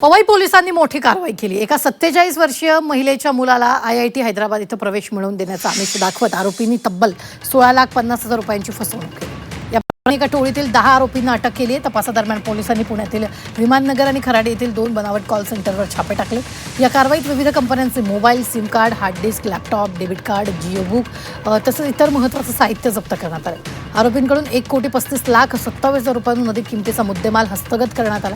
पवई पोलिसांनी मोठी कारवाई केली। एका 47 वर्षीय महिलेच्या मुलाला IIT हैदराबाद इथं प्रवेश मिळवून देण्याचा आमिष दाखवत आरोपींनी तब्बल 16,50,000 रुपयांची फसवणूक केली। या एका टोळीतील 10 आरोपींना अटक केली आहे। तपासादरम्यान पोलिसांनी पुण्यातील विमाननगर आणि खराडे येथील 2 बनावट कॉल सेंटरवर छापे टाकले। या कारवाईत विविध कंपन्यांचे mobile, SIM card, hard disk, laptop, debit card, Jio book तसंच इतर महत्त्वाचं साहित्य जप्त करण्यात आलं। आरोपींकडून 1,35,27,000 रुपयांहून अधिक किमतीचा मुद्देमाल हस्तगत करण्यात आला।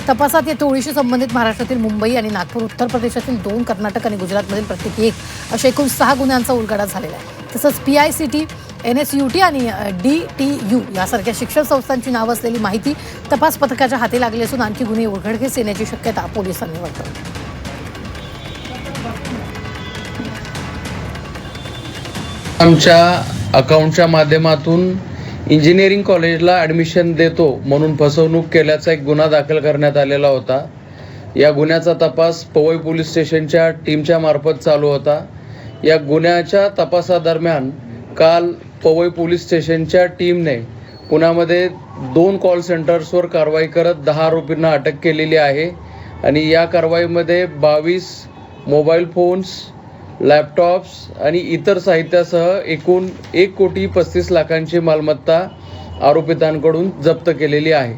तपासात या टोळीशी संबंधित महाराष्ट्रातील मुंबई आणि नागपूर, उत्तर प्रदेशातील 2, कर्नाटक आणि गुजरातमधील प्रत्येकी 1 अशा एकूण 6 गुन्ह्यांचा उलगडा झालेला आहे। तसंच PICT, NSUT आणि DTU यासारख्या शिक्षण संस्थांची नावं असलेली माहिती तपास पथकाच्या हाती लागली असून आणखी गुन्हे उघडकीस येण्याची शक्यता पोलिसांनी वर्तवली। आमच्या अकाउंटच्या माध्यमातून इंजिनिअरिंग कॉलेजला ॲडमिशन देतो म्हणून फसवणूक केल्याचा एक गुन्हा दाखल करण्यात आलेला होता। या गुन्ह्याचा तपास पवई पोलीस स्टेशनच्या टीमच्या मार्फत चालू होता। या गुन्ह्याच्या तपासादरम्यान काल पवई पोलीस स्टेशनच्या टीमने पुण्यामध्ये 2 कॉल सेंटर्सवर कारवाई करत 10 आरोपींना अटक केलेली आहे आणि या कारवाईमध्ये 22 मोबाईल फोन्स, लॅपटॉप्स आणि इतर साहित्यासह एकूण 1,35,00,000 मालमत्ता आरोपितांकडून जप्त केलेली आहे।